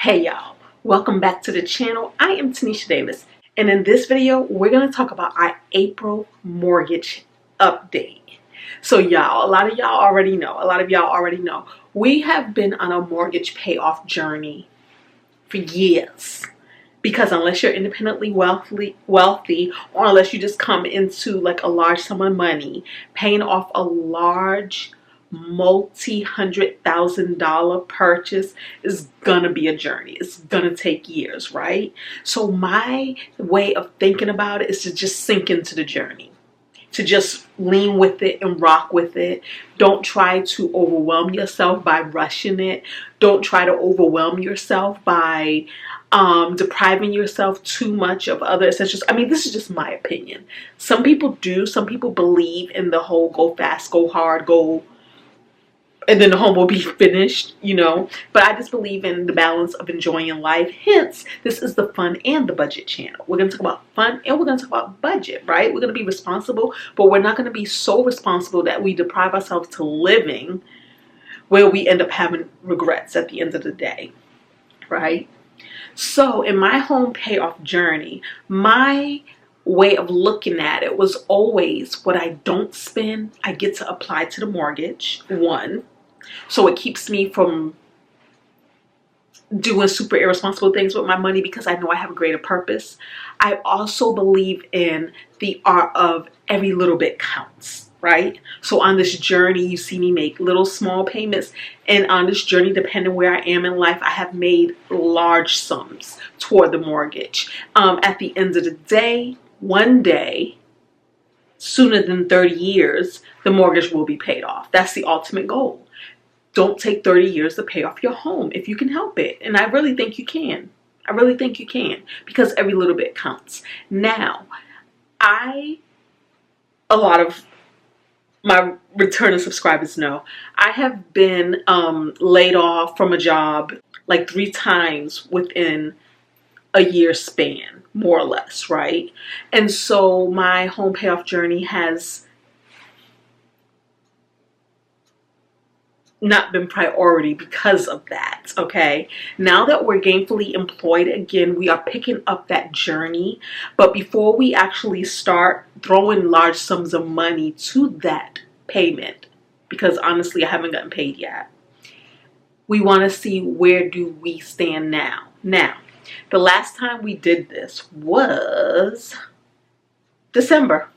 Hey y'all, welcome back to the channel. I am Tanisha Davis, and in this video we're going to talk about our April mortgage update. So y'all, a lot of y'all already know we have been on a mortgage payoff journey for years, because unless you're independently wealthy, or unless you just come into like a large sum of money, paying off a large multi-$100,000 purchase is gonna be a journey. It's gonna take years, right? So my way of thinking about it is to just sink into the journey, to just lean with it and rock with it. Don't try to overwhelm yourself by rushing it. Don't try to overwhelm yourself by depriving yourself too much of other essentials. I mean, this is just my opinion. Some people do. Some people believe in the whole go fast, go hard, go, and then the home will be finished, you know. But I just believe in the balance of enjoying life. Hence, this is the fun and the budget channel. We're going to talk about fun and we're going to talk about budget, right? We're going to be responsible, but we're not going to be so responsible that we deprive ourselves to living where we end up having regrets at the end of the day, right? So in my home payoff journey, my way of looking at it was always what I don't spend, I get to apply to the mortgage, one. So it keeps me from doing super irresponsible things with my money because I know I have a greater purpose. I also believe in the art of every little bit counts, right? So on this journey, you see me make little small payments. And on this journey, depending where I am in life, I have made large sums toward the mortgage. At the end of the day, one day, sooner than 30 years, the mortgage will be paid off. That's the ultimate goal. Don't take 30 years to pay off your home if you can help it. And I really think you can. I really think you can, because every little bit counts. Now, a lot of my returning subscribers know I have been laid off from a job like 3 times within a year span, more or less, right? And so my home payoff journey has not been priority because of that, okay? Now that we're gainfully employed again, we are picking up that journey. But before we actually start throwing large sums of money to that payment, because honestly, I haven't gotten paid yet, we want to see where do we stand now. Now, the last time we did this was December.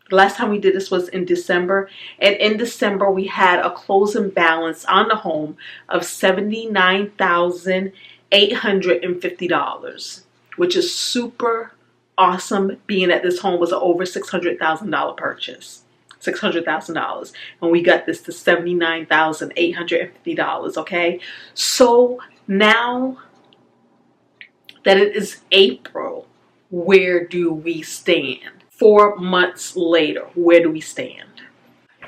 The last time we did this was in December, and in December we had a closing balance on the home of $79,850, which is super awesome, being that this home was an over $600,000 purchase. $600,000, and we got this to $79,850, okay? So now that it is April, where do we stand? 4 months later, where do we stand?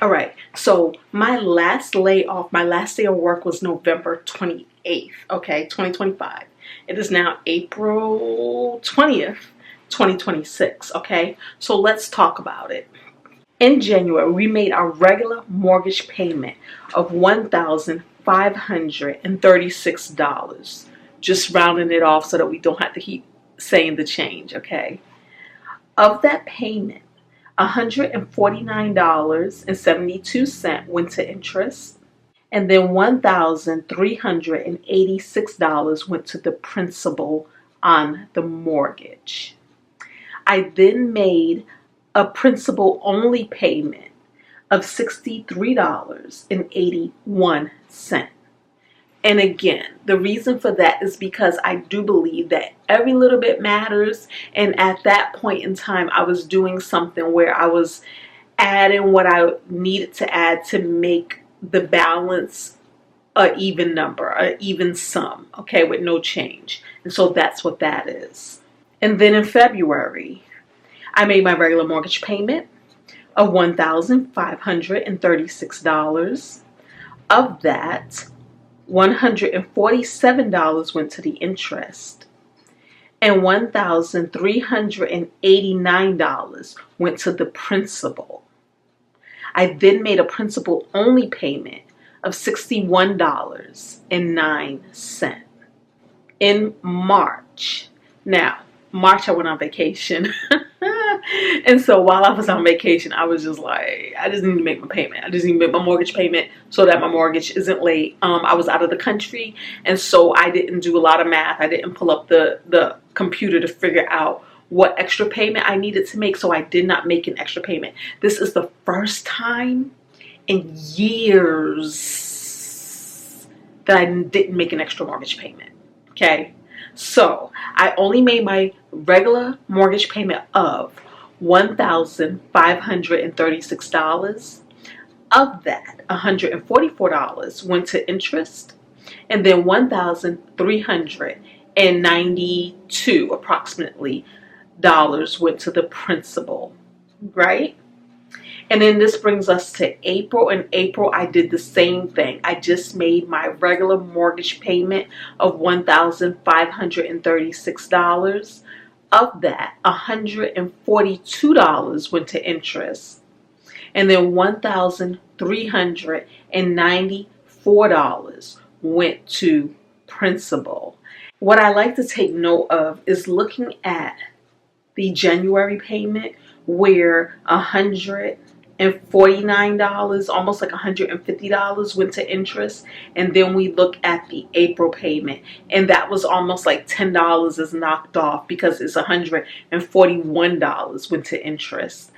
All right, so my last layoff, my last day of work was November 28th, okay, 2025. It is now April 20th, 2026, okay? So let's talk about it. In January, we made our regular mortgage payment of $1,536, just rounding it off so that we don't have to keep saying the change, okay? Of that payment, $149.72 went to interest, and then $1,386 went to the principal on the mortgage. I then made a principal only payment of $63.81. And again, the reason for that is because I do believe that every little bit matters. And at that point in time, I was doing something where I was adding what I needed to add to make the balance an even number, an even sum, okay, with no change. And so that's what that is. And then in February, I made my regular mortgage payment of $1,536. Of that, $147 went to the interest, and $1,389 went to the principal. I then made a principal only payment of $61.09. in March. Now, March I went on vacation. And so while I was on vacation, I was just like, I just need to make my payment. I just need to make my mortgage payment so that my mortgage isn't late. I was out of the country, and so I didn't do a lot of math. I didn't pull up the computer to figure out what extra payment I needed to make, so I did not make an extra payment. This is the first time in years that I didn't make an extra mortgage payment. Okay, so I only made my regular mortgage payment of $1,536. Of that, $144 went to interest, and then $1,392 approximately went to the principal, right? And then this brings us to April. In April, I did the same thing. I just made my regular mortgage payment of $1,536. Of that, $142 went to interest, and then $1,394 went to principal. What I like to take note of is looking at the January payment, where $149, almost like $150 went to interest, and then we look at the April payment, and that was almost like $10 is knocked off because it's $141 went to interest.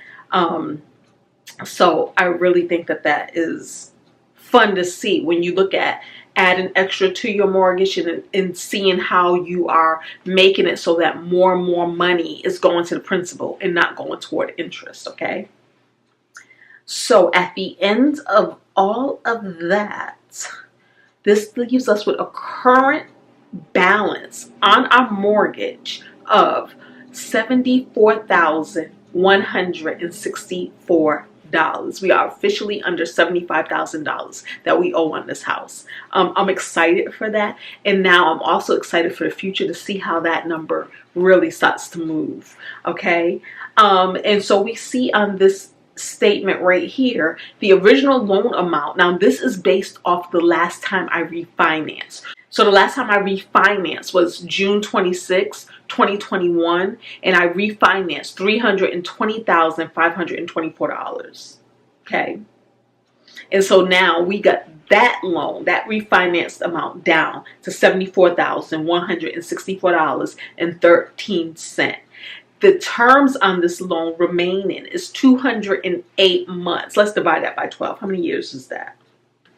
So I really think that that is fun to see when you look at adding extra to your mortgage and seeing how you are making it so that more and more money is going to the principal and not going toward interest, okay? So at the end of all of that, this leaves us with a current balance on our mortgage of $74,164. We are officially under $75,000 that we owe on this house. I'm excited for that, and now I'm also excited for the future to see how that number really starts to move, okay? And so we see on this statement right here, the original loan amount. Now this is based off the last time I refinanced. So the last time I refinanced was June 26, 2021, and I refinanced $320,524. Okay. And so now we got that loan, that refinanced amount, down to $74,164.13. The terms on this loan remaining is 208 months. Let's divide that by 12. How many years is that?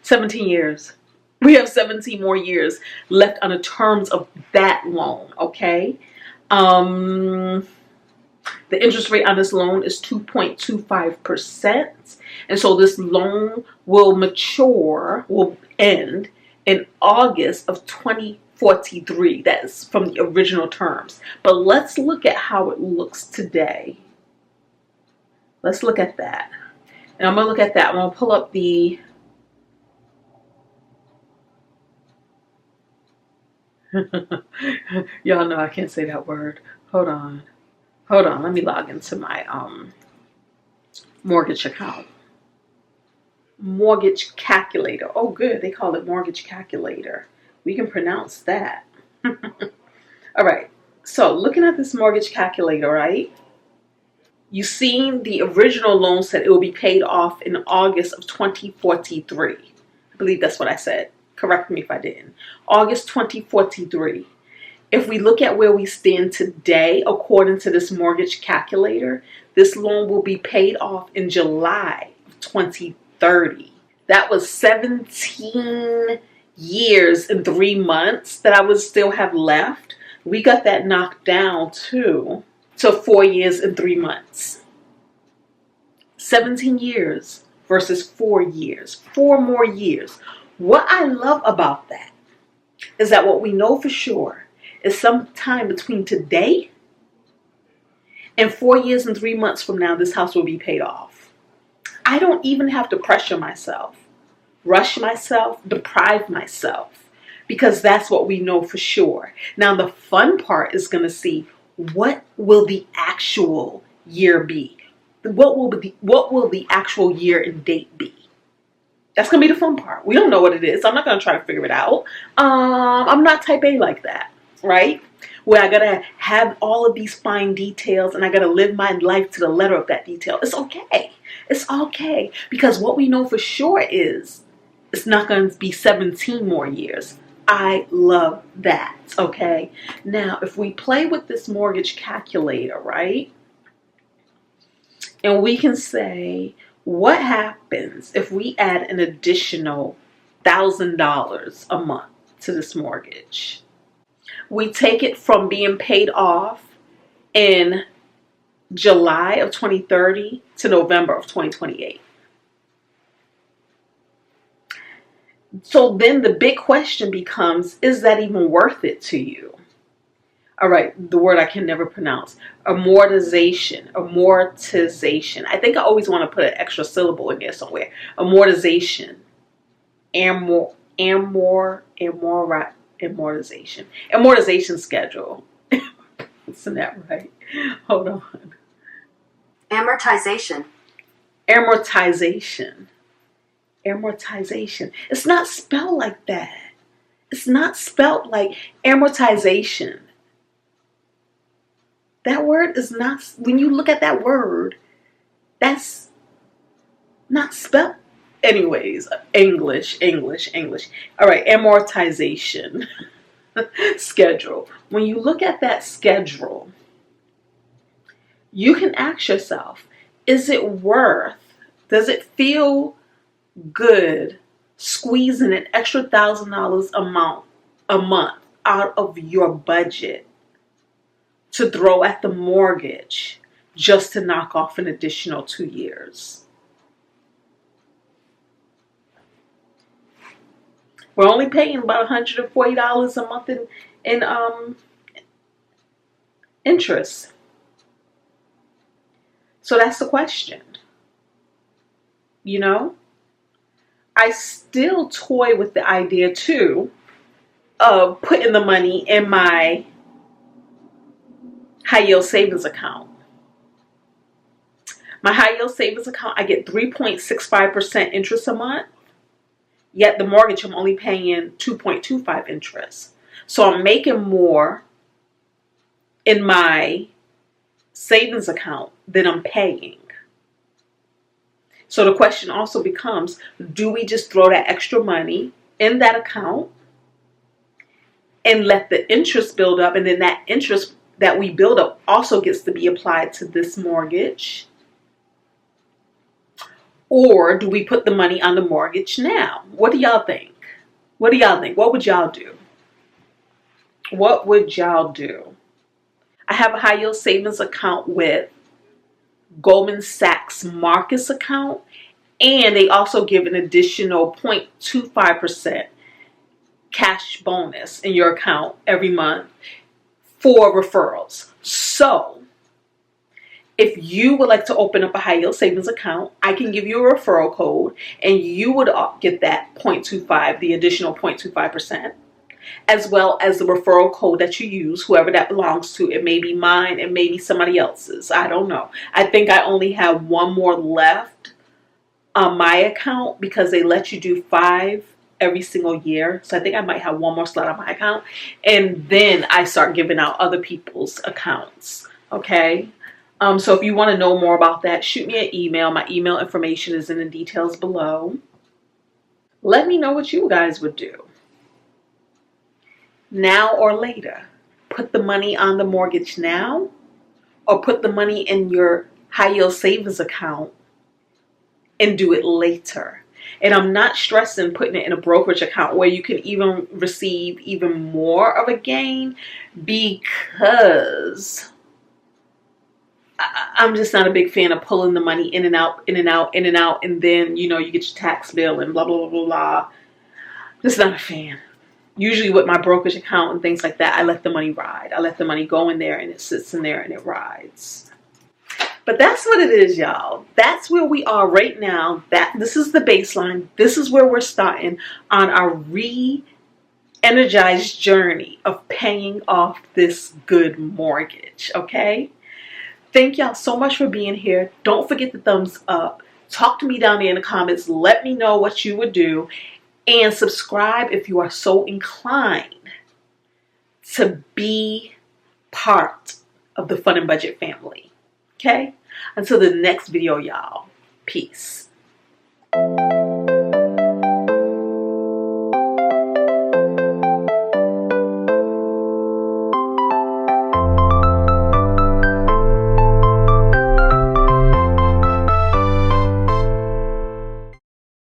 17 years. We have 17 more years left on the terms of that loan, okay? The interest rate on this loan is 2.25%. And so this loan will end in August of 2043. That is from the original terms. But let's look at how it looks today. Let's look at that. And I'm going to look at that. I'm going to pull up the... Y'all know I can't say that word. Hold on. Let me log into my mortgage account. Mortgage calculator. Oh, good. They call it mortgage calculator. We can pronounce that. All right. So looking at this mortgage calculator, right? You seen the original loan said it will be paid off in August of 2043. I believe that's what I said. Correct me if I didn't. August 2043. If we look at where we stand today, according to this mortgage calculator, this loan will be paid off in July of 2030. That was 17 years and 3 months that I would still have left. We got that knocked down to 4 years and 3 months. 17 years versus 4 years. 4 more years. What I love about that is that what we know for sure is sometime between today and 4 years and 3 months from now, this house will be paid off. I don't even have to pressure myself, rush myself, deprive myself, because that's what we know for sure. Now, the fun part is going to see what will the actual year be. What will the actual year and date be? That's going to be the fun part. We don't know what it is. I'm not going to try to figure it out. I'm not type A like that. right? Where I gotta have all of these fine details and I gotta live my life to the letter of that detail. It's okay. It's okay. Because what we know for sure is it's not gonna be 17 more years. I love that, okay? Now, if we play with this mortgage calculator, right? And we can say, what happens if we add an additional $1,000 a month to this mortgage? We take it from being paid off in July of 2030 to November of 2028. So then the big question becomes, is that even worth it to you? All right, the word I can never pronounce. Amortization. Amortization. I think I always want to put an extra syllable in there somewhere. Amortization. Amortization. Amortization schedule. Isn't that right? Hold on. Amortization. Amortization. Amortization. It's not spelled like that. It's not spelled like amortization. That word is not, when you look at that word, that's not spelled. Anyways, English. All right, amortization schedule. When you look at that schedule, you can ask yourself, is it worth, does it feel good squeezing an extra $1,000 a month out of your budget to throw at the mortgage just to knock off an additional 2 years? We're only paying about $140 a month in interest. So that's the question. You know, I still toy with the idea too of putting the money in my high yield savings account. My high yield savings account, I get 3.65% interest a month. Yet the mortgage, I'm only paying 2.25 interest. So I'm making more in my savings account than I'm paying. So the question also becomes, do we just throw that extra money in that account and let the interest build up, and then that interest that we build up also gets to be applied to this mortgage? Or do we put the money on the mortgage now? What do y'all think? What do y'all think? What would y'all do? What would y'all do? I have a high yield savings account with Goldman Sachs Marcus account, and they also give an additional 0.25% cash bonus in your account every month for referrals. So if you would like to open up a high yield savings account, I can give you a referral code and you would get that 0.25, the additional 0.25%, as well as the referral code that you use, whoever that belongs to. It may be mine, it may be somebody else's. I don't know. I think I only have one more left on my account because they let you do 5 every single year. So I think I might have one more slot on my account. And then I start giving out other people's accounts. Okay? So if you want to know more about that, shoot me an email. My email information is in the details below. Let me know what you guys would do. Now or later. Put the money on the mortgage now, or put the money in your high yield savings account and do it later. And I'm not stressing putting it in a brokerage account where you can even receive even more of a gain, because I'm just not a big fan of pulling the money in and out, and then, you know, you get your tax bill and blah, blah, blah, blah, blah. Just not a fan. Usually with my brokerage account and things like that, I let the money ride. I let the money go in there and it sits in there and it rides. But that's what it is, y'all. That's where we are right now. This is the baseline. This is where we're starting on our re-energized journey of paying off this good mortgage, okay? Thank y'all so much for being here. Don't forget the thumbs up. Talk to me down there in the comments. Let me know what you would do. And subscribe if you are so inclined to be part of the Fun and Budget family. Okay? Until the next video, y'all. Peace.